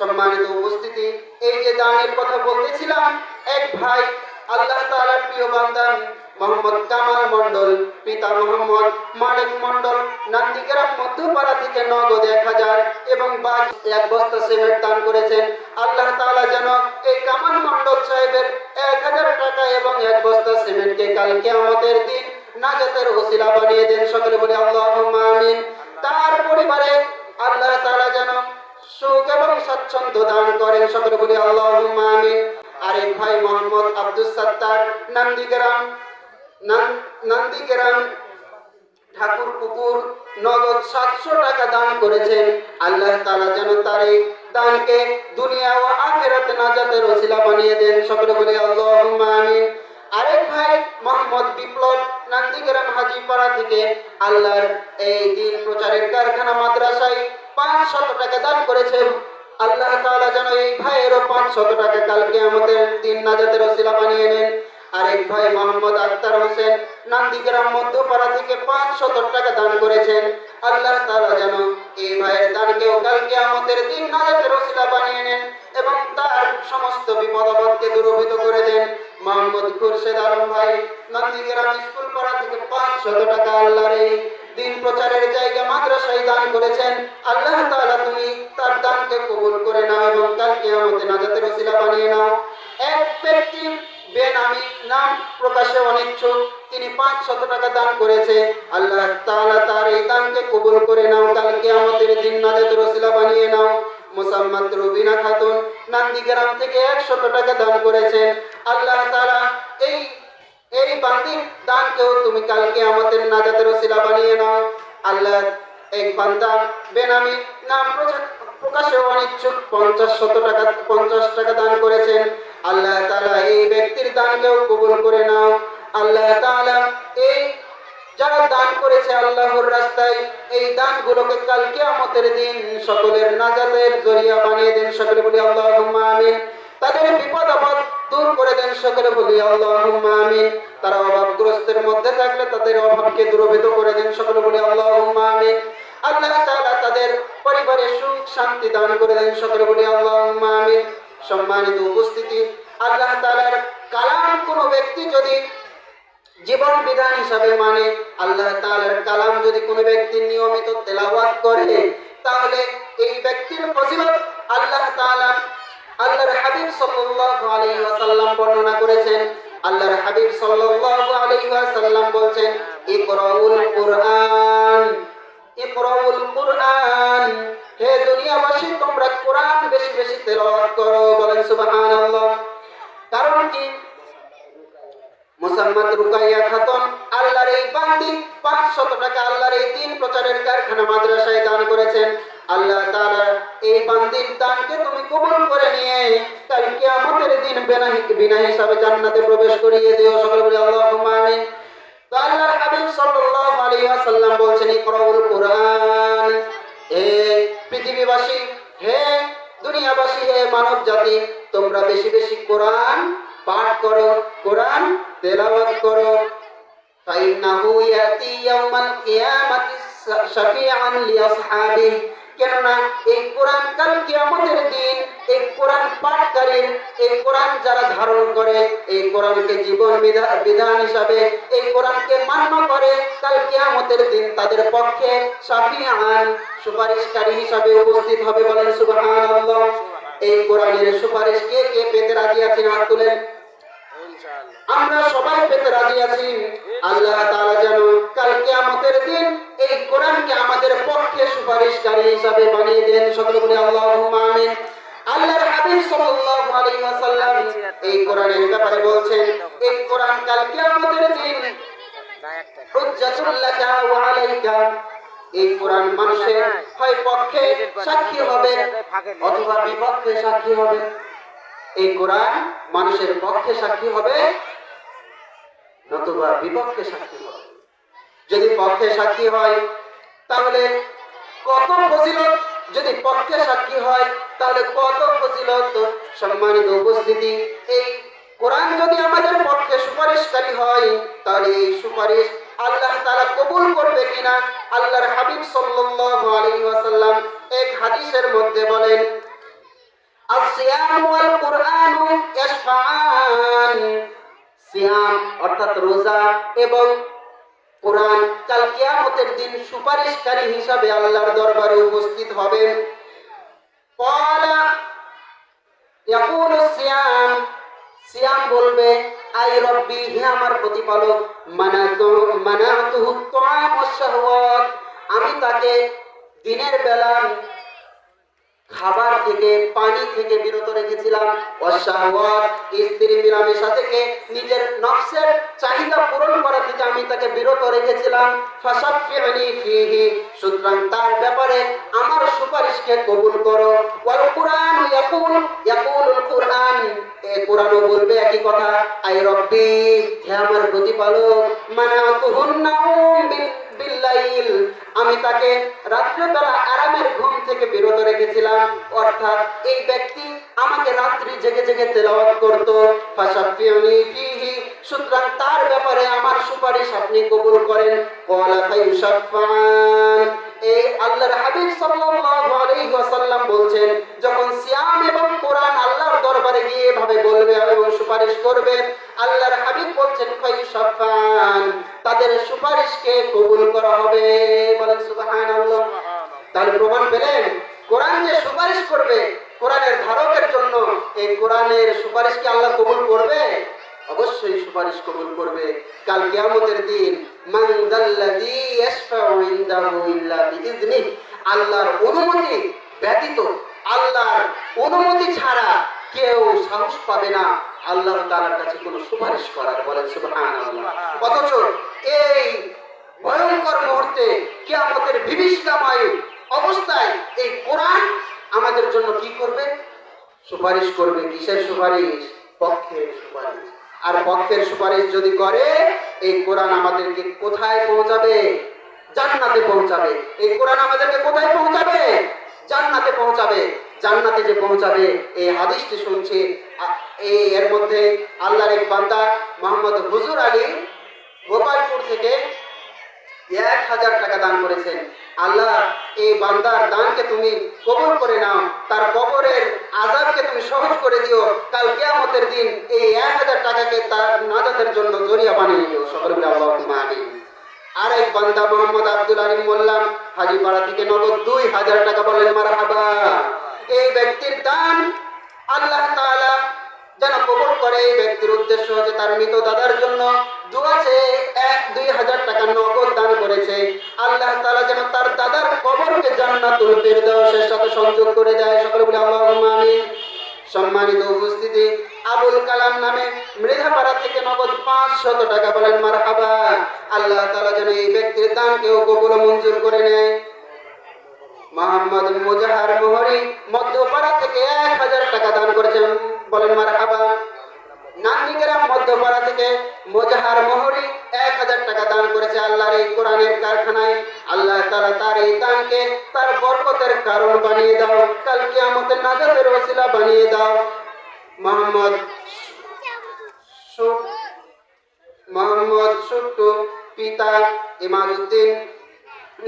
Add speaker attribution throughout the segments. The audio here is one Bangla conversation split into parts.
Speaker 1: সম্মানিত উপস্থিতি, এই যে দানের কথা বলতেছিলাম, এক ভাই আল্লাহ তাআলার প্রিয় বান্দা মোহাম্মদ কামাল মণ্ডল, পিতা মোহাম্মদ মানিক মণ্ডল, নান্দিগ্রাম মধ্যপাড়া থেকে নগদ 1000 এবং বাকি 1 বস্তা সিমেন্ট দান করেছেন। আল্লাহ তাআলা যেন এই কামাল মণ্ডল সাহেবের 1000 টাকা এবং 1 বস্তা সিমেন্টকে কাল কিয়ামতের দিন নাজাতের ওসিলা বানিয়ে দেন। সকলে বলি আল্লাহুম্মা আমিন। তার পরিবারে আল্লাহ তাআলা যেন সুখ এবং স্বাচ্ছন্দ্য দান করেন। সকলে বলি আল্লাহুম্মা আমিন। আরেক ভাই মোহাম্মদ আব্দুস সাত্তার, নান্দিগ্রাম ঠাকুরপুকুর, নগদ 700 টাকা দান করেছেন। আল্লাহ তাআলা যেন তার এই দানকে দুনিয়া ও আখিরাতে নাজাতের ওসিলা বানিয়ে দেন। সকলে বলি আল্লাহুম্মা আমিন। আরেক ভাই মোহাম্মদ বিপ্লব, নান্দিগ্রাম হাজিপাড়া থেকে আল্লাহর এই দিন প্রচারের কারখানা মাদ্রাসায় 500 টাকা দান করেছেন। আল্লাহ তাআলা যেন এই ভাইয়েরও 500 টাকা কাল কিয়ামতের দিন নাজাতের ওসিলা বানিয়ে নেন। আরেক ভাই মোহাম্মদ আক্তার হোসেন, নান্দিগ্রাম মধ্যপাড়া থেকে 500 টাকা দান করেছেন। আল্লাহ তাআলা যেন এই ভাইয়ের দানকেও কাল কিয়ামতের দিন নাজাতের ওসিলা বানিয়ে নেন এবং তার সমস্ত বিপদ আপদকে দূরীভূত করে দেন। মোহাম্মদ খুরশেদ আলম ভাই, নান্দিগ্রাম স্কুল পাড়া থেকে 500 টাকা আল্লাহর এই দিন প্রচারের জায়গা মাদ্রাসায় দান করেছেন। আল্লাহ তাআলা তুমি তার দানকে কবুল করে নাও এবং কাল কিয়ামতে নাজাতের ওসিলা বানিয়ে নাও। এক ব্যক্তি বেনামি, নাম প্রকাশে অনিচ্ছুক, তিনি 500 টাকা দান করেছে। আল্লাহ তাআলা তার এই দানকে কবুল করে নাও, কাল কিয়ামতের দিন নাজাতের ওসিলা বানিয়ে নাও। মুসাম্মাত রুবিনা খাতুন, নান্দিগ্রাম থেকে 100 টাকা দান করেছেন। আল্লাহ তাআলা এই বান্দির দানকেও তুমি কাল কিয়ামতের নাজাতের ওসিলা বানিয়ে নাও। আল্লাহ এক বান্দা বেনামি, নাম প্রকাশে অনিচ্ছুক, 50 টাকা দান করেছেন। আল্লাহ তাআলা এই ব্যক্তির দানকেও কবুল করে নাও। আল্লাহ তাআলা এই যারা দান করেছে আল্লাহর রাস্তায়, এই দানগুলোকে কাল কিয়ামতের দিন সকলের নাজাতের জরিয়া বানিয়ে দেন। সকলে বলি আল্লাহুম্মা আমিন। তাদের বিপদ আপদ দূর করে দেন। সকলে বলি আল্লাহুম্মা আমিন। তারা অভাবগ্রস্তের মধ্যে থাকলে তাদের অভাবকে দূরীভূত করে দেন। সকলে বলি আল্লাহুম্মা আমিন। আল্লাহ তাআলা তাদের পরিবারে সুখ শান্তি দান করে দেন। সকলে বলি আল্লাহুম্মা আমিন। সম্মানিত উপস্থিতি, আল্লাহ তাআলার কালাম কোনো ব্যক্তি যদি জীবন বিধান হিসাবে মানে, আল্লাহ তাআলার কালাম যদি কোনো ব্যক্তি নিয়মিত তেলাওয়াত করে, তাহলে এই ব্যক্তির ফজিলত আল্লাহ তাআলা আল্লাহর হাবিব সাল্লাল্লাহু আলাইহি ওয়াসাল্লাম বর্ণনা করেছেন। আল্লাহর হাবিব সাল্লাল্লাহু আলাইহি ওয়াসাল্লাম বলেন, ইকরাউল কুরআন, ইকরাউল কুরআন। হে দুনিয়াবাসী, তোমরা কোরআন বেশি বেশি তেলাওয়াত করো। বলেন সুবহানাল্লাহ। কারণ কি? মুসাম্মাত রুকাইয়া খাতুন, আল্লাহর এই বান্দি 500 টাকা আল্লাহর এই দিন প্রচারের কারখানা মাদ্রাসায় দান করেছেন। আল্লাহ তাআলা এই বান্দির দানকে তুমি কবুল করে নিয়ে কাল কিয়ামতের দিন বিনা হিসাবে জান্নাতে প্রবেশ করিয়ে দিও। সকলে বলি আল্লাহুম্মা আমিন। তো আল্লাহর হাবিব সাল্লাল্লাহু আলাইহি ওয়াসাল্লাম বলেন, ইকরাউল কুরআন। হে পৃথিবীবাসী, হে দুনিয়াবাসী, হে মানব জাতি, তোমরা বেশি বেশি কোরআন পাঠ করো, কোরআন তেলাওয়াত করো। ফাইন্নাহু ইয়াতি ইয়াউমাল কিয়ামাতি শাফিআন লিআসহাবিহি। কেননা এই কোরআন কাল কিয়ামতের দিন এই কোরআন পাঠকারীর, এই কোরআন যারা ধারণ করে, এই কোরআনকে জীবন বিধান হিসাবে এই কোরআনকে মান্য করে, কাল কিয়ামতের দিন তাদের পক্ষে শাফিআন, সুপারিশকারী হিসাবে উপস্থিত হবে। বলেন সুবহানাল্লাহ। এই কোরআনের সুপারিশ কে কে পেতে রাজি আছেন? হাত তুলেন। আমরা সবাই পেতে রাজি আছি। আল্লাহ তাআলা যেন কাল কিয়ামতের দিন এই কোরআনকে আমাদের পক্ষে সুপারিশকারী হিসাবে বানিয়ে দেন। সকলে বলি আল্লাহুম্মা আমিন। আল্লাহর হাবিব সাল্লাল্লাহু আলাইহি ওয়াসাল্লাম এই কোরআনের ব্যাপারে বলছেন, এই কোরআন কাল কিয়ামতের দিন হুজ্জাতুল লাকা ওয়া আলাইকা। এই কোরআন মানুষের হয় পক্ষে সাক্ষী হবে অথবা বিপক্ষে সাক্ষী হবে। এই কোরআন মানুষের পক্ষে সাক্ষী হবে নতুবা বিপক্ষে সাক্ষী হবে। যদি পক্ষে সাক্ষী হয় তাহলে কত ফজিলত, যদি পক্ষে সাক্ষী হয় তাহলে কত ফজিলত। সম্মানিত উপস্থিতি, এই কোরআন যদি আমাদের পক্ষে সুপারিশকারী হয় তাহলে এই সুপারিশ আল্লাহ তাআলা কবুল করবে কিনা আল্লাহর হাবিব সাল্লাল্লাহু আলাইহি ওয়াসাল্লাম এক হাদিসের মধ্যে বলেন, আসিয়াম ওয়াল কুরআনু ইয়াশফাআন। সিয়াম অর্থাৎ রোজা এবং কোরআন কাল কিয়ামতের দিন সুপারিশকারী হিসাবে আল্লাহর দরবারে উপস্থিত হবেন। ক্বালা ইয়াকুলু সিয়াম, সিয়াম বলবে আই রব্বি, হে আমার প্রতিপালক, মানাতুহু তাআম ওয়াশ শাহওয়াত, আমি তাকে দিনের বেলা খাবার থেকে পানি থেকে বিরত রেখেছিলাম। অশাহওয়াত, স্ত্রী মিলামেশা থেকে নিজের নফসের চাহিদা পূরণ করা থেকে আমি তাকে বিরত রেখেছিলাম। ফাশাফি'নি ফীহি, সুতরাং তার ব্যাপারে আমার সুপারিশকে কবুল করো। ওয়াল কুরআন ইয়াকুলুল কুরআন, এই কুরআনও বলবে একই কথা, আই রব্বি, হে আমার প্রতিপালক, মানাতুহুন নাউম বিল্লাইল, আমি তাকে রাত্রিবেলা আরামের ঘুম থেকে বিরত রেখেছিলাম। অর্থাৎ এই ব্যক্তি আমাকে রাত্রি জেগে জেগে তেলাওয়াত করত। ফাশাফিউনি ফীহি, সুতরাং তার ব্যাপারে আমার সুপারিশ আপনি কবুল করেন। ক্বালা ফায়ুশাফাআন, এই আল্লাহর হাবিব সাল্লাল্লাহু আলাইহি ওয়াসাল্লাম বলছেন, যখন সিয়াম এবং কোরআন আল্লাহর দরবারে গিয়ে এভাবে বলবে এবং সুপারিশ করবে, আল্লাহর হাবিব বলছেন ফায়ুশাফাআন, তাদের সুপারিশকে কবুল করা হবে। বলেন সুবহানাল্লাহ। তাহলে প্রমাণ পেলেন, কোরআন যে সুপারিশ করবে কোরআনের ধারকের জন্য, এই কোরআনের সুপারিশ কি আল্লাহ কবুল করবে? অবশ্যই সুপারিশ কবুল করবে। কাল কিয়ামতের দিন মান যাল্লাযী ইয়াশফাউ ইনদাহু ইল্লা বিইذনিহি, আল্লাহর অনুমতি ব্যতীত, আল্লাহর অনুমতি ছাড়া কেউ সাহস পাবে না আল্লাহ তাআলার কাছে কোনো সুপারিশ করার। বলেন সুবহানাল্লাহ। অথচ এই ভয়ঙ্কর মুহূর্তে কিয়ামতের বিভীষিকাময় অবস্থায় এই কোরআন আমাদের জন্য কি করবে? সুপারিশ করবে। কিসের সুপারিশ? পক্ষের সুপারিশ। আর পক্ষের সুপারিশ যদি করে, এই কোরআন আমাদেরকে কোথায় পৌঁছাবে? জান্নাতে পৌঁছাবে। এই কোরআন আমাদেরকে কোথায় পৌঁছাবে? জান্নাতে পৌঁছাবে। জান্নাতে যে পৌঁছাবে, এই হাদিসটি শুনছি, এর মধ্যে আল্লাহর এক বান্দা মোহাম্মদ হুজুর আলী গোপালপুর থেকে 1000 টাকা দান করেছেন। আল্লাহ এই বান্দার দানকে তুমি কবুল করে নাও, তার কবরের আযাবকে তুমি সহজ করে দিও। কাল কিয়ামতের দিন এই 1000 টাকাকে তার নাজাতের জন্য জরিয়া বানিয়ে দিও। সকলে বলে আল্লাহুম্মা আমিন। আর এক বান্দা মোহাম্মদ আব্দুল আলিম মোল্লা হাজীপাড়া থেকে নগদ 2000 টাকা, বলেন মারহাবা। এই ব্যক্তির দান আল্লাহ তাআলা যেন কবুল করে। এই ব্যক্তির উদ্দেশ্য হচ্ছে তার মৃত দাদার জন্য দোয়া চেয়ে 2000 টাকা নগদ দান করেছে। আল্লাহ তাআলা যেন তার দাদার কবরকে জান্নাতুল ফিরদাউসের সাথে সংযোগ করে দেয়। সকলে বলে আল্লাহুম্মা আমিন। সম্মানিত উপস্থিতি, আবুল কালাম নামে মৃধাপাড়া থেকে নগদ 500 টাকা, বলেন মারহাবা। আল্লাহ তাআলা যেন এই ব্যক্তির দানকেও কবুল মঞ্জুর করে নেয়। মোহাম্মদ মুজাহার মোহরি মধ্যপাড়া থেকে 1000 টাকা দান করেছেন, বলেন মারহাবা। নান্দিগ্রাম মধ্যপাড়া থেকে মুজাহার মোহরি 1000 টাকা দান করেছে আল্লাহর এই কোরআনের কারখানায়। আল্লাহ তাআলা তার এই দানকে তার বরকতের কারণ বানিয়ে দাও, কাল কিয়ামতের নাজাতের ওসিলা বানিয়ে দাও। মোহাম্মদ সুট্টু পিতা ইমাজউদ্দিন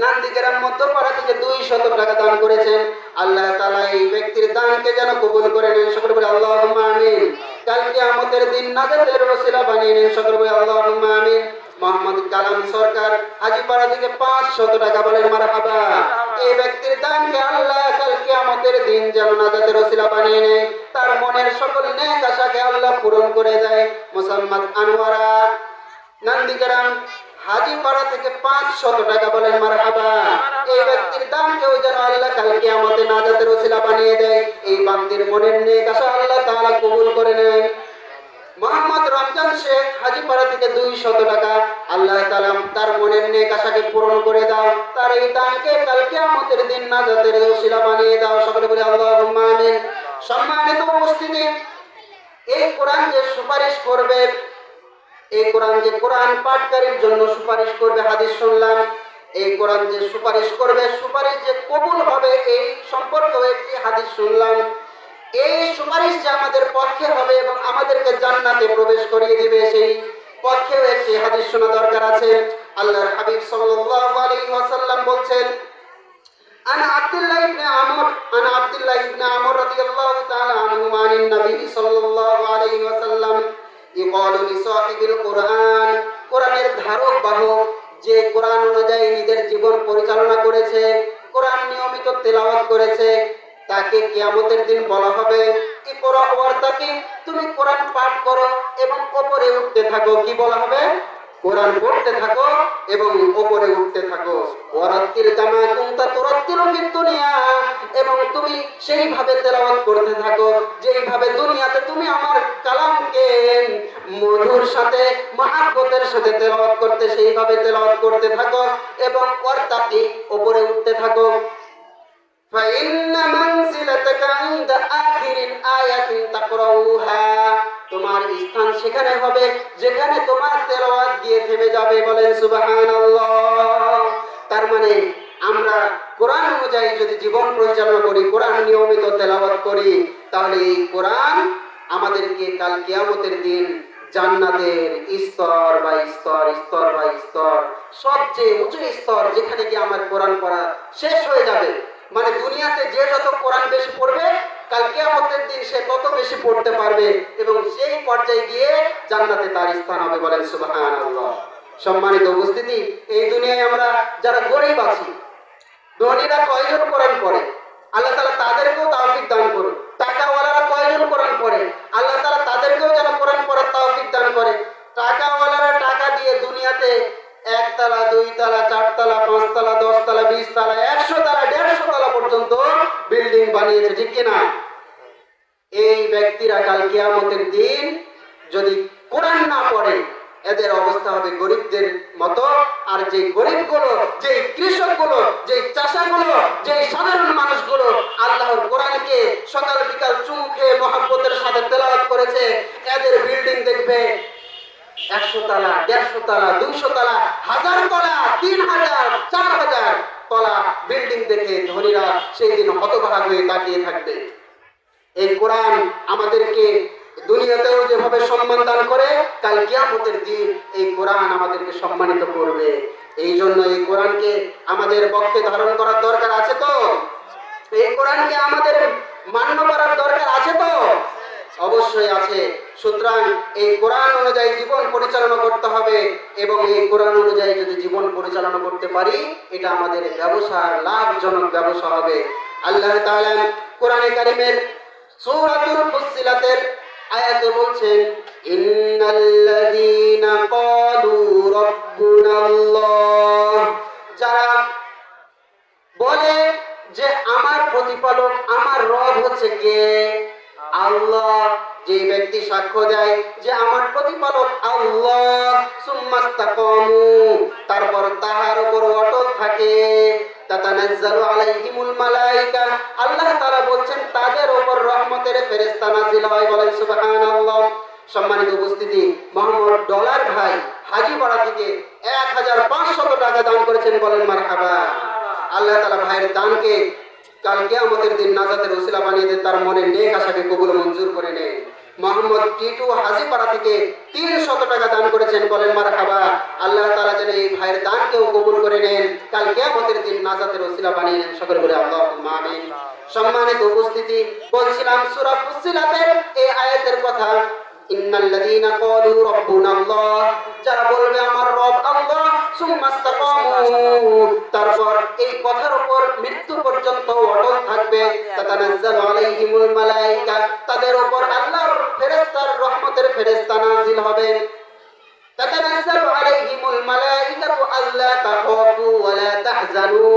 Speaker 1: নান্দিগ্রাম মধ্যপাড়া থেকে 200 টাকা দান করেছেন। আল্লাহ তাআলা এই ব্যক্তির দানকে যেন কবুল করে নেন। সকলে বলে আল্লাহুম্মা আমিন। কাল কিয়ামতের দিন নাজাতের ওসিলা বানিয়ে নেন। সকলে বলে আল্লাহুম্মা আমিন। মোহাম্মদ কালাম সরকার হাজীপাড়া থেকে 500 টাকা, বলেন মারহাবা। এই ব্যক্তির দানকে আল্লাহ কাল কিয়ামতের দিন যেন নাজাতের ওসিলা বানিয়ে নেয়, তার মনের সকল নেক আশাকে আল্লাহ পূরণ করে দেয়। মোসাম্মদ আনোয়ারা নান্দিগ্রাম হাজীপাড়া থেকে 500 টাকা, বলেন মারহাবা। এই ব্যক্তির দানকেও যেন আল্লাহ কাল কিয়ামতে নাজাতের ওসিলা বানিয়ে দেয়। এই বান্দির মনের নেক আশা আল্লাহ তাআলা কবুল করে নেন। মোহাম্মদ রমজান শেখ হাজীপাড়া থেকে 200 টাকা, আল্লাহ তাআলা তার মনের নেক আশাকে পূরণ করে দাও, তার এই দানকে কাল কিয়ামতের দিন নাজাতের ওসিলা বানিয়ে দাও। সকলে বলে আল্লাহুম্মা আমিন। সম্মানিত উপস্থিতি, এই কোরআন যে সুপারিশ করবে, এই কোরআন যে কোরআন পাঠকারীর জন্য সুপারিশ করবে, হাদিস শুনলাম। এই কোরআন যে সুপারিশ করবে, সুপারিশ যে কবুল হবে, এই সম্পর্কে একটি হাদিস শুনলাম। এই সুপারিশ যে আমাদের পক্ষে হবে এবং আমাদেরকে জান্নাতে প্রবেশ করিয়ে দিবে, সেই পক্ষেও একটি হাদিস শোনা দরকার আছে। আল্লাহর হাবিব সাল্লাল্লাহু আলাইহি ওয়াসাল্লাম বলছেন, আনা আব্দুল্লাহ ইবনে আমর রাদিয়াল্লাহু তাআলা আনহু النبي صلى الله عليه وسلم يقال لصاحب القرآن কোরআনের ধারক বাহক যে কোরআন অনুযায়ী নিজের জীবন পরিচালনা করেছে, কোরআন নিয়মিত তেলাওয়াত করেছে, তাকে কিয়ামতের দিন বলা হবে ইকরা ওয়ারতাকি, তুমি কোরআন পাঠ করো এবং উপরে উঠতে থাকো। কি বলা হবে? কোরআন পড়তে থাকো এবং উপরে উঠতে থাকো। ওয়ারাত্তিল কামা কুনতা তুরাত্তিলু ফিদ দুনিয়া, এবং তুমি সেইভাবে তেলাওয়াত করতে থাকো যেইভাবে দুনিয়াতে তুমি আমার কালামকে মধুর সাথে মহব্বতের সাথে তেলাওয়াত করতে, সেইভাবে তেলাওয়াত করতে থাকো এবং ওয়ারতাকি উপরে উঠতে থাকো। فإن منزلتك عند آخر آية تقرأها, তোমার স্থান সেখানে হবে যেখানে তোমার তেলাওয়াত গিয়ে থেমে যাবে। বলেন সুবহানাল্লাহ। তার মানে আমরা কোরআন অনুযায়ী যদি জীবন পরিচালনা করি, কোরআন নিয়মিত তেলাওয়াত করি, তাহলে এই কোরআন আমাদেরকে কাল কিয়ামতের দিন জান্নাতের স্তর বাই স্তর, স্তর বাই স্তর, সবচেয়ে উঁচু স্তর যেখানে গিয়ে আমার কোরআন পড়া শেষ হয়ে যাবে। মানে দুনিয়াতে যে যত কোরআন বেশি পড়বে, কাল কিয়ামতের দিন সে তত বেশি পড়তে পারবে এবং সেই পর্যায়ে গিয়ে জান্নাতে তার স্থান হবে। বলেন সুবহানাল্লাহ। সম্মানিত উপস্থিতি, এই দুনিয়ায় আমরা যারা গরিব আছি, ধনীরা কয়জন কোরআন পড়ে? আল্লাহ তাআলা তাদেরকেও তৌফিক দান করুন। টাকাওয়ালারা কয়জন কোরআন পড়ে? আল্লাহ তাআলা তাদেরকেও যেন কোরআন পড়ার তৌফিক দান করে। টাকাওয়ালারা টাকা দিয়ে দুনিয়াতে 1 তলা, 2 তলা, 4 তলা, 5 তলা, 10 তলা, 20 তলা, 100 তলা, 150 তলা পর্যন্ত বিল্ডিং বানিয়েছে, ঠিক কিনা? এই ব্যক্তিরা কাল কিয়ামতের দিন যদি কোরআন না পড়ে, এদের অবস্থা হবে গরিবদের মতো। আর যে গরিবগুলো, যে কৃষকগুলো, যে চাষাগুলো, যে সাধারণ মানুষগুলো আল্লাহর কোরআনকে সকাল বিকাল চুমু খেয়ে মহব্বতের সাথে তেলাওয়াত করেছে, এদের বিল্ডিং দেখবে 100 তলা, 150 তলা, 200 তলা, 1000 তলা, 3000, 4000 তলা বিল্ডিং দেখে ধনীরা সেই দিন হতবাক হয়ে তাকিয়ে থাকবে। এই কোরআন আমাদেরকে দুনিয়াতেও যেভাবে সম্মান দান করে, কাল কিয়ামতের দিন এই কোরআন আমাদেরকে সম্মানিত করবে। এই জন্য এই কোরআনকে আমাদের পক্ষে ধারণ করার দরকার আছে তো? এই কোরআনকে আমাদের মান্য করার দরকার আছে তো? অবশ্যই আছে। সুতরাং এই কোরআন অনুযায়ী জীবন পরিচালনা করতে হবে এবং এই কোরআন অনুযায়ী যদি জীবন পরিচালনা করতে পারি, এটা আমাদের ব্যবসার লাভজনক ব্যবসা হবে। আল্লাহ তাআলা কোরআনে কারীমের সূরাতুল ফুসসিলাতের আয়াতে বলছেন, ইন্নাল্লাযীনা ক্বালু রাব্বুনাল্লাহ, যারা বলে যে আমার প্রতিপালক, আমার রব হচ্ছে কে? আল্লাহ। যে ব্যক্তি সাক্ষ্য দেয় যে আমার প্রতিপালক আল্লাহ, সুম্মাস্তাকামু, তারপর তাহার উপর অটল থাকে, তাতানাজ্জালু আলাইহিমুল মালায়েকা, আল্লাহ তাআলা বলছেন তাদের উপর রহমতের ফেরেশতা নাযিল হয়। বলেন সুবহানাল্লাহ। সম্মানিত উপস্থিতি, মোহাম্মদ ডলার ভাই হাজীপাড়া থেকে 1500 টাকা দান করেছেন। বলেন মারহাবা। আল্লাহ তাআলা ভাইয়ের দানকে কাল কিয়ামতের দিন নাজাতের ওসিলা বানিয়ে দেন, তার মনের নেক আশাকে কবুল মঞ্জুর করে নেন। মোহাম্মদ টিটু হাজীপাড়া থেকে 300 টাকা দান করেছেন। বলেন মারহাবা। আল্লাহ তাআলা যেন এই ভাইয়ের দানকেও কবুল করে নেন, কাল কিয়ামতের দিন নাজাতের ওসিলা বানিয়ে নেন। সকলে বলে আল্লাহুম্মা আমিন। সম্মানিত উপস্থিতি, বলছিলাম সূরা ফুসসিলাতের এই আয়াতের কথা, ইন্নাল্লাযীনা ক্বালু রাব্বুনাল্লাহ, যারা বলবে আমার রব আল্লাহ, সুম্মাস্তাকামু, তারপর এই কথার উপর মৃত্যু পর্যন্ত অটল থাকবে, তাতানাজ্জালু আলাইহিমুল মালায়েকা, তাদের উপর আল্লাহর ফেরেশতার রহমতের ফেরেশতা নাযিল হবে। তাতানাজ্জালু আলাইহিমুল মালায়েকাতু আল্লা তাখাফু ওয়া লা তাহজানু,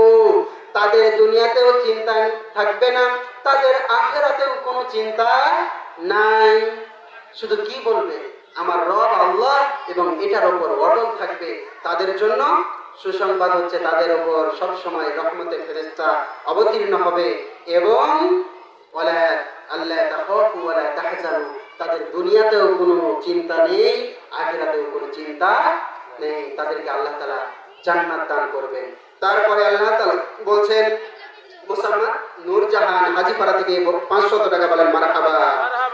Speaker 1: তাদের দুনিয়াতেও চিন্তা থাকবে না, তাদের আখিরাতেও কোনো চিন্তা নাই। শুধু কি বলবে? আমার রব আল্লাহ, এবং এটার উপর অটল থাকবে। তাদের জন্য সুসংবাদ হচ্ছে তাদের উপর সব সময় রহমতের ফেরেশতা অবতীর্ণ হবে এবং ওয়ালা আল্লা তাখাফু ওয়ালা তাহজানু, তাদের দুনিয়াতেও কোনো চিন্তা নেই, আখিরাতেও কোনো চিন্তা নেই। তাদেরকে আল্লাহ তাআলা জান্নাত দান করবেন। তারপরে আল্লাহ তাআলা বলছেন, মুসাম্মদ নূরজাহান হাজীপাড়া থেকে 500 টাকা। বলেন মারহাবা।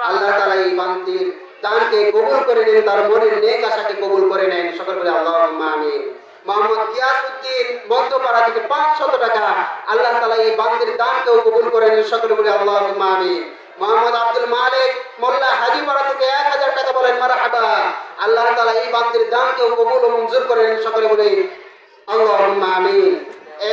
Speaker 1: আল্লাহ তাআলা এই বান্দির দানকে কবুল করে নেন, তার মনের নেক আশাকে কবুল করে নেন। সকলে বলে আল্লাহুম্মা আমিন। মোহাম্মদ গিয়াসউদ্দিন মধ্যপাড়া থেকে 500 টাকা। আল্লাহ তাআলা এই বান্দির দানকেও কবুল করে নেন। সকলে বলে আল্লাহুম্মা আমিন। মোহাম্মদ আব্দুল মালিক মোল্লা হাজিপাড়া থেকে 1000 টাকা বলেন মারহাবা। আল্লাহ তাআলা এই বান্দির দানকে কবুল ও মঞ্জুর করেন, সকলে বলি আল্লাহুম্মা আমিন।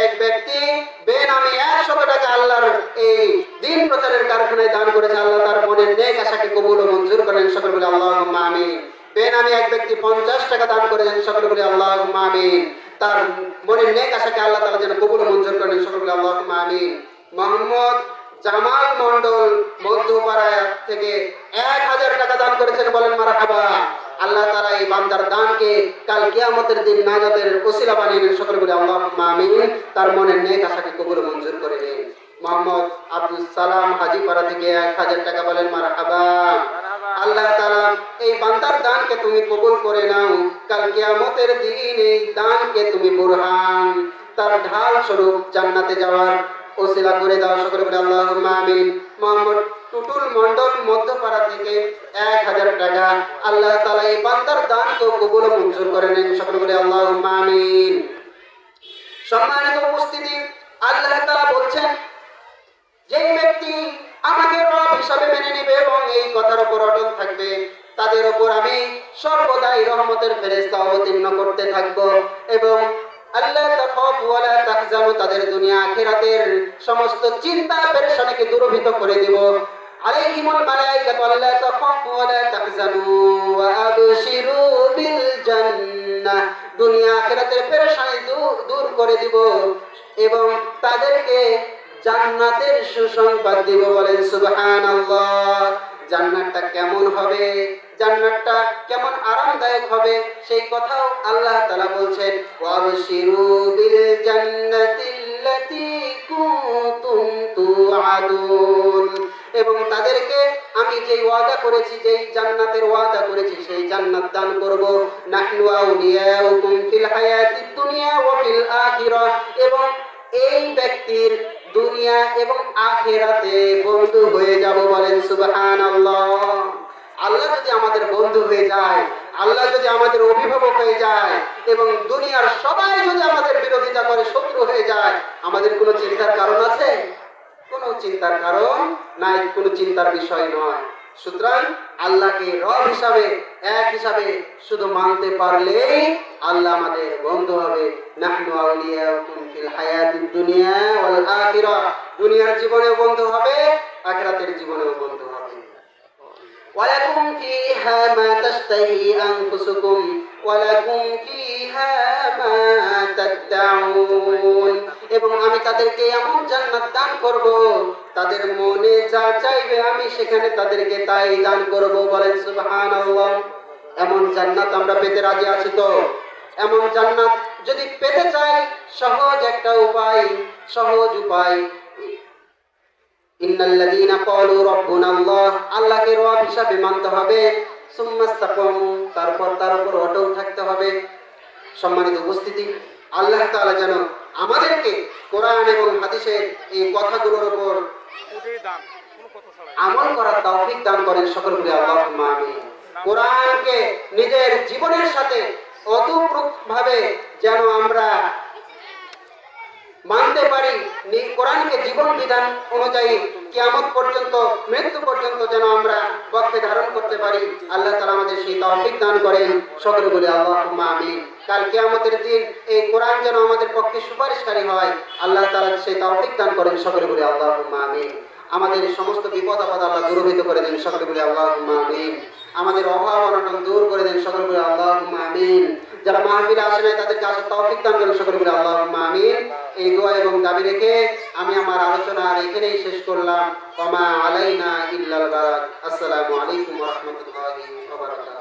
Speaker 1: এক ব্যক্তি বেনামে 100 টাকা আল্লাহর এই দিন প্রচারের কারখানায় দান করেছে, আল্লাহ তার মনের নেক আশাকে কবুল ও মঞ্জুর করেন, সকলে বলি আল্লাহুম্মা আমিন। বেনামে এক ব্যক্তি 50 টাকা দান করেছেন, সকলে বলি আল্লাহুম্মা আমিন। তার মনের নেক আশাকে আল্লাহ তাআলা যেন কবুল ও মঞ্জুর করেন, সকলে বলি আল্লাহুম্মা আমিন। মোহাম্মদ জামাল মন্ডল মধ্যপাড়া থেকে 1000 টাকা দান করেছেন, বলেন মারহাবা। আল্লাহ তাআলা এই বান্দার দানকে কাল কিয়ামতের দিন নাজাতের ওসিলা বানিয়ে নেন, সকলে বলে আল্লাহুম্মা আমিন। তার মনের নেক আশাকে কবুল ও মঞ্জুর করে নেন। মোহাম্মদ আব্দুল সালাম হাজিপাড়া থেকে 1000 টাকা বলেন মারহাবা। আল্লাহ তাআলা এই বান্দার দানকে তুমি কবুল করে নাও, কাল কিয়ামতের দিন এই দানকে তুমি বুরহান তার ঢাল স্বরূপ জান্নাতে যাওয়ার ওসিলা করে দাও, সকলে বলে আল্লাহুম্মা আমিন। মোহাম্মদ টুটুল মন্ডল মধ্যপাড়া থেকে 1000 টাকা, আল্লাহ তাআলা এই বান্দার দানকে কবুল ও মঞ্জুর করে নেন, সকলে বলে আল্লাহুম্মা আমিন। সম্মানিত উপস্থিতি, আল্লাহ তাআলা বলছেন যে ব্যক্তি আমাকে রব হিসাবে মেনে নেবে এবং এই কথার উপর অটল থাকবে, তাদের উপর আমি সর্বদাই রহমতের ফেরেশতা অবতীর্ণ করতে থাকব এবং আল্লাহ তাখাফু ওয়া লা তাহজানু, তাদের দুনিয়া আখিরাতের সমস্ত চিন্তা পেরেশানিকে দূরীভূত করে দেব। আলাইহিমুল মালাইকাতু আল্লা তাখাফু ওয়া লা তাহজানু ওয়া আবশিরু বিল জান্নাহ, দুনিয়া আখিরাতের পেরেশানি দূর করে দিব এবং তাদেরকে জান্নাতের সুসংবাদ দিব, বলেন সুবহানাল্লাহ। জান্নাতটা কেমন হবে, জান্নাতটা কেমন আরামদায়ক হবে, সেই কথাও আল্লাহ তাআলা বলছেন, ওয়াবশিরু বিল জান্নাতিল্লাতী কুনতুম তুআদুন, এবং তাদেরকে আমি যেই ওয়াদা করেছি, যেই জান্নাতের ওয়াদা করেছি সেই জান্নাত দান করব। নাহনু আউলিয়াউকুম ফিল হায়াতিদ দুনিয়া ওয়া ফিল আখিরাহ, এবং এই ব্যক্তির দুনিয়া এবং আখিরাতে বন্ধু হয়ে যাব, বলেন সুবহানাল্লাহ। আল্লাহ যদি আমাদের বন্ধু হয়ে যায়, আল্লাহ যদি আমাদের অভিভাবক হয়ে যায় এবং দুনিয়ার সবাই যদি আমাদের বিরোধিতা করে, শত্রু হয়ে যায়, আমাদের কোনো চিন্তার কারণ আছে? কোনো চিন্তার কারণ নাই, কোনো চিন্তার বিষয় নয়। সুতরাং আল্লাহকে রব হিসাবে, এক হিসাবে শুধু মানতে পারলেই আল্লাহ আমাদের বন্ধু হবে। নাহনু আউলিয়াউকুম ফিল হায়াতিদ দুনিয়া ওয়াল আখিরাহ, দুনিয়ার জীবনেও বন্ধু হবে, আখিরাতের জীবনেও বন্ধু হবে। ওয়ালাকুম ফিহা মা তাশতাহি আনফুসুকুম ওয়ালাকুম ফিহা মা তাদউন, এবং আমি তাদেরকে এমন জান্নাত দান করব, তাদের মনে যা চাইবে আমি সেখানে তাদেরকে তাই দান করব, বলেন সুবহানাল্লাহ। এমন জান্নাত আমরা পেতে রাজি আছি তো? এমন জান্নাত যদি পেতে চাই, সহজ একটা উপায়, সহজ উপায়, ইন্নাল্লাযীনা ক্বালু রাব্বুনাল্লাহ, আল্লাহকে রব হিসাবে মানতে হবে, সুম্মাস্তাকামু, তারপর তার উপর অটল থাকতে হবে। সম্মানিত উপস্থিতি, আল্লাহ তাআলা যেন আমাদেরকে কোরআন এবং হাদিসের এই কথাগুলোর উপর আমল করার তৌফিক দান করেন, সকল বলি আল্লাহুম্মা আমিন। কোরআনকে নিজের জীবনের সাথে অতুপ্রভাবে যেন আমরা মানতে পারি, কোরআনকে জীবন বিধান অনুযায়ী কিয়ামত পর্যন্ত, মৃত্যু পর্যন্ত যেন আমরা পক্ষে ধারণ করতে পারি, আল্লাহ তাআলা আমাদের সেই তৌফিক দান করেন, সকলে বলি আল্লাহুম্মা আমিন। কাল কিয়ামতের দিন এই কোরআন যেন আমাদের পক্ষে সুপারিশকারী হয়, আল্লাহ তাআলা সেই তৌফিক দান করেন, সকলে বলি আল্লাহুম্মা আমিন। আমাদের সমস্ত বিপদ আপদ আল্লাহ দূরীভূত করে দেন, সকলে বলি আল্লাহুম্মা আমিন। আমাদের অভাব অনটন দূর করে দেন, সকলে বলি আল্লাহুম্মা আমিন। যারা মাহফিলে আসে নাই তাদেরকে আসার তৌফিক দান করেন, সকলে বলি আল্লাহুম্মা আমিন। এই দোয়া এবং দাবি রেখে আমি আমার আলোচনা এখানেই শেষ করলাম। ওয়া মা আলাইনা ইল্লাল বালাগ। আসসালামু আলাইকুম ওয়া রাহমাতুল্লাহি ওয়া বারাকাতুহু।